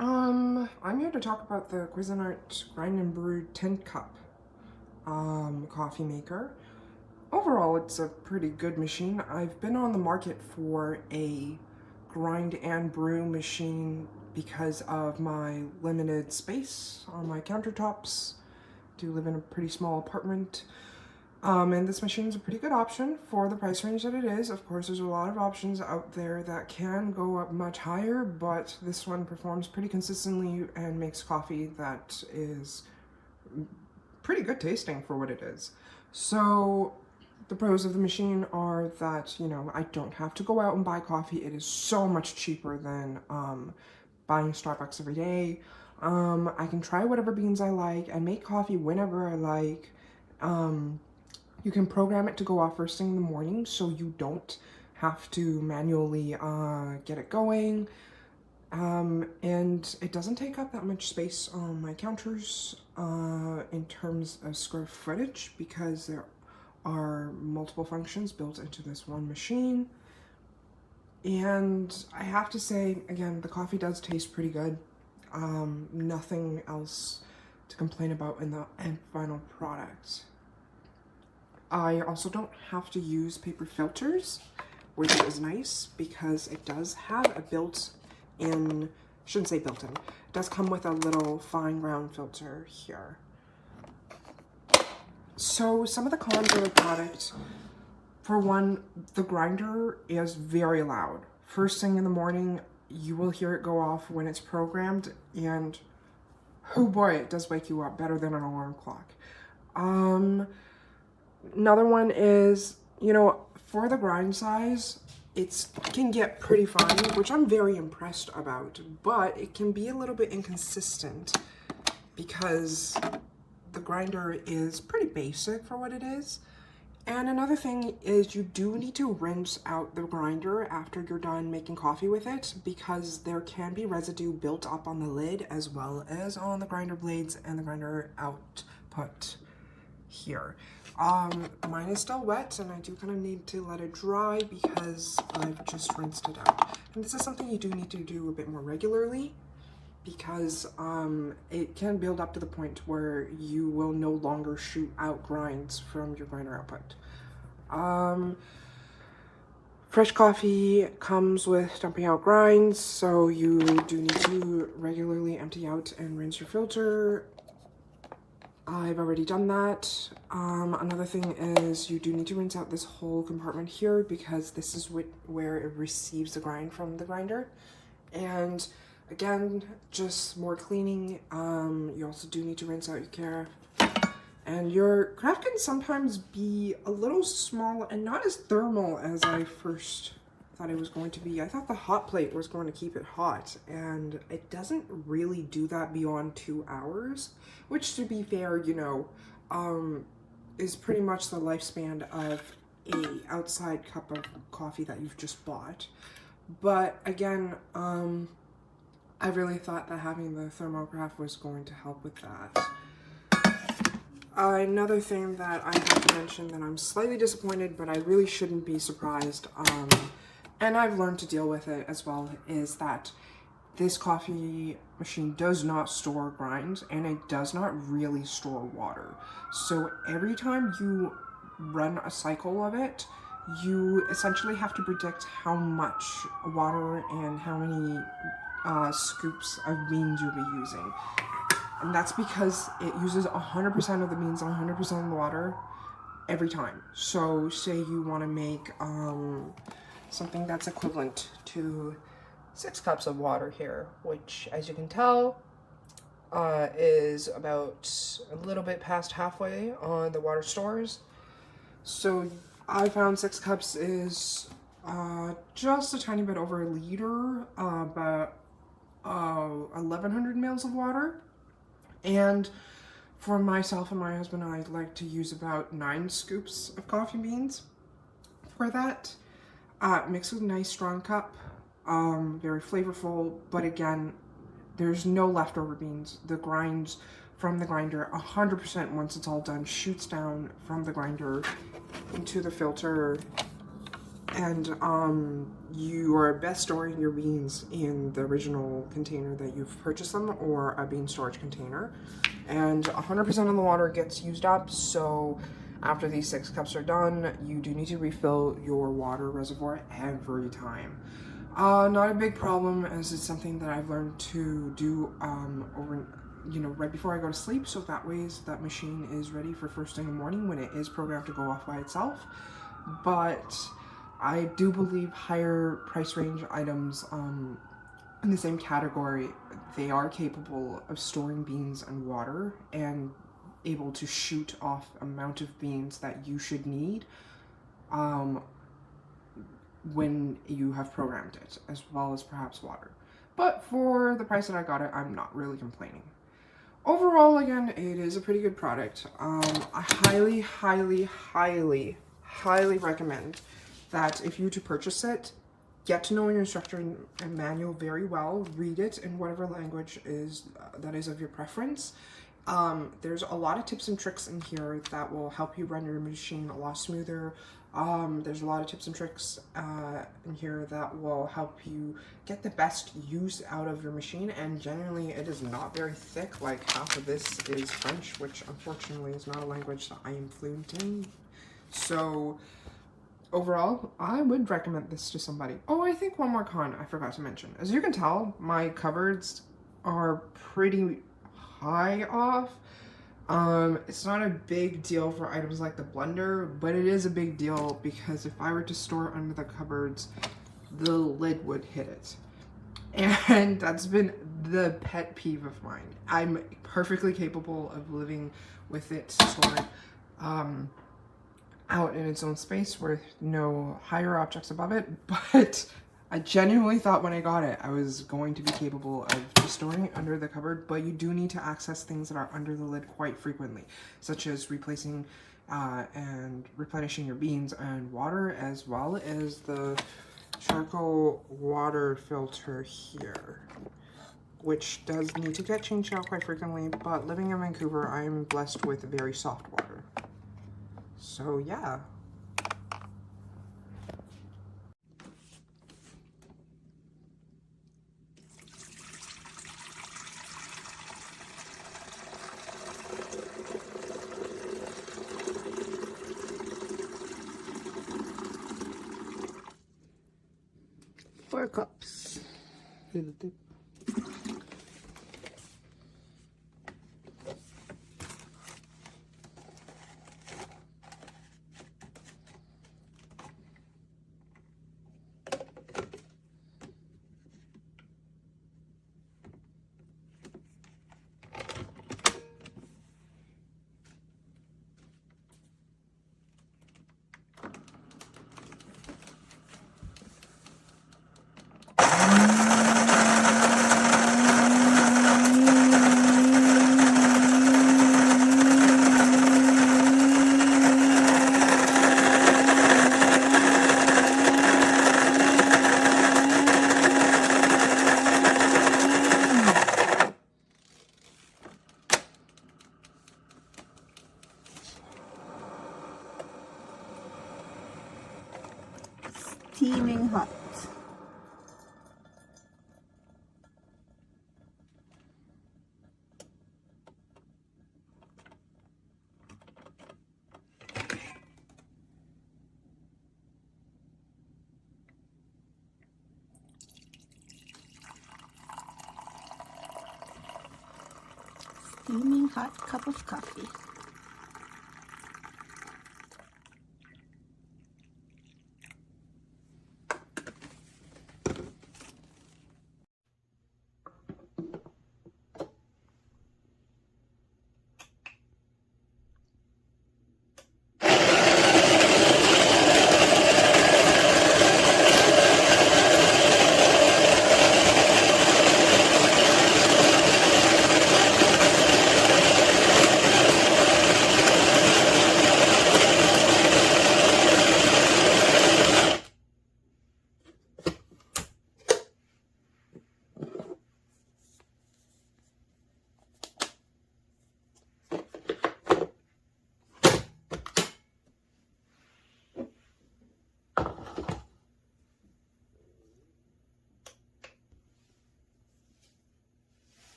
I'm here to talk about the Cuisinart Grind and Brew Tin Cup coffee maker. Overall, it's a pretty good machine. I've been on the market for a grind and brew machine because of my limited space on my countertops. I do live in a pretty small apartment. And this machine is a pretty good option for the price range that it is. Of course, there's a lot of options out there that can go up much higher, but this one performs pretty consistently and makes coffee that is pretty good tasting for what it is. So the pros of the machine are that, I don't have to go out and buy coffee. It is so much cheaper than buying Starbucks every day. I can try whatever beans I like and make coffee whenever I like. You can program it to go off first thing in the morning, so you don't have to manually get it going. And it doesn't take up that much space on my counters in terms of square footage, because there are multiple functions built into this one machine. And I have to say, again, the coffee does taste pretty good. Nothing else to complain about in the end final product. I also don't have to use paper filters, which is nice because it does have a built-in, shouldn't say built-in, it does come with a little fine ground filter here. So some of the cons of the product, for one, the grinder is very loud. First thing in the morning, you will hear it go off when it's programmed, and oh boy, it does wake you up better than an alarm clock. Another one is, for the grind size, it can get pretty fine, which I'm very impressed about, but it can be a little bit inconsistent because the grinder is pretty basic for what it is. And another thing is you do need to rinse out the grinder after you're done making coffee with it, because there can be residue built up on the lid as well as on the grinder blades and the grinder output here. Mine is still wet, and I do kind of need to let it dry because I've just rinsed it out. And this is something you do need to do a bit more regularly, because it can build up to the point where you will no longer shoot out grinds from your grinder output. Fresh coffee comes with dumping out grinds, so you do need to regularly empty out and rinse your filter. I've already done that. Another thing is you do need to rinse out this whole compartment here, because this is where it receives the grind from the grinder. And again, just more cleaning. You also do need to rinse out your carafe. And your carafe can sometimes be a little small and not as thermal as I first thought it was going to be. I thought the hot plate was going to keep it hot, and it doesn't really do that beyond 2 hours, which, to be fair, is pretty much the lifespan of a outside cup of coffee that you've just bought. But again, I really thought that having the thermograph was going to help with that. Another thing that I have to mention that I'm slightly disappointed, but I really shouldn't be surprised, and I've learned to deal with it as well, is that this coffee machine does not store grinds, and it does not really store water. So every time you run a cycle of it, you essentially have to predict how much water and how many scoops of beans you'll be using. And that's because it uses 100% of the beans and 100% of the water every time. So say you want to make something that's equivalent to 6 cups of water here, which, as you can tell, is about a little bit past halfway on the water stores. So I found 6 cups is just a tiny bit over a liter, about 1,100 mils of water. And for myself and my husband, I like to use about 9 scoops of coffee beans for that. Mixed with a nice strong cup, very flavorful, but again, there's no leftover beans. The grinds from the grinder, 100% once it's all done, shoots down from the grinder into the filter, And you are best storing your beans in the original container that you've purchased them, or a bean storage container. And 100% of the water gets used up, so after these 6 cups are done, you do need to refill your water reservoir every time. Not a big problem, as it's something that I've learned to do right before I go to sleep, so that way that machine is ready for first thing in the morning when it is programmed to go off by itself. But I do believe higher price range items in the same category, they are capable of storing beans and water and able to shoot off amount of beans that you should need when you have programmed it, as well as perhaps water. But for the price that I got it, I'm not really complaining. Overall, again, it is a pretty good product. I highly, highly, highly, highly recommend that if you were to purchase it, get to know your instruction and manual very well, read it in whatever language that is of your preference. There's a lot of tips and tricks in here that will help you run your machine a lot smoother. There's a lot of tips and tricks in here that will help you get the best use out of your machine, and generally it is not very thick. Like, half of this is French, which unfortunately is not a language that I am fluent in. So overall, I would recommend this to somebody. Oh, I think one more con I forgot to mention. As you can tell, my cupboards are pretty high off. It's not a big deal for items like the blender, but it is a big deal because if I were to store under the cupboards, the lid would hit it. And that's been the pet peeve of mine. I'm perfectly capable of living with it stored out in its own space with no higher objects above it, but I genuinely thought when I got it, I was going to be capable of just storing it under the cupboard, but you do need to access things that are under the lid quite frequently, such as replacing and replenishing your beans and water, as well as the charcoal water filter here, which does need to get changed out quite frequently, but living in Vancouver, I'm blessed with very soft water. So yeah. Four cups. Steaming hot. Steaming hot cup of coffee.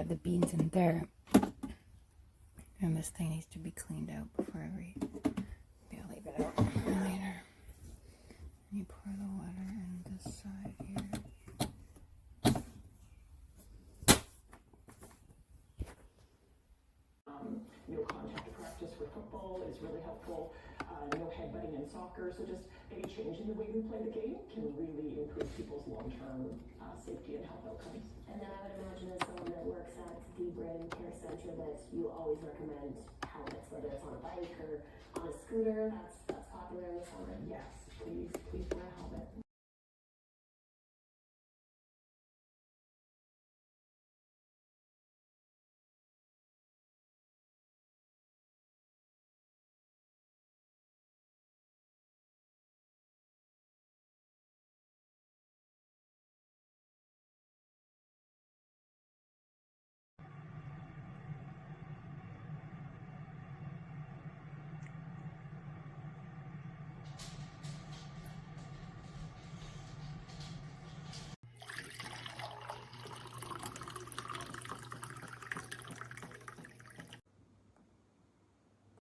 have the beans in there. And this thing needs to be cleaned out before I'll leave it out later. And you pour the water in this side here. No contact practice for football is really helpful. No headbutting in soccer. So just maybe changing the way we play the game can really improve people's long-term safety and health outcomes. And then I would imagine as someone that works at the Brain Care Center that you always recommend helmets, whether it's on a bike or on a scooter. That's popular in the summer. Yes, please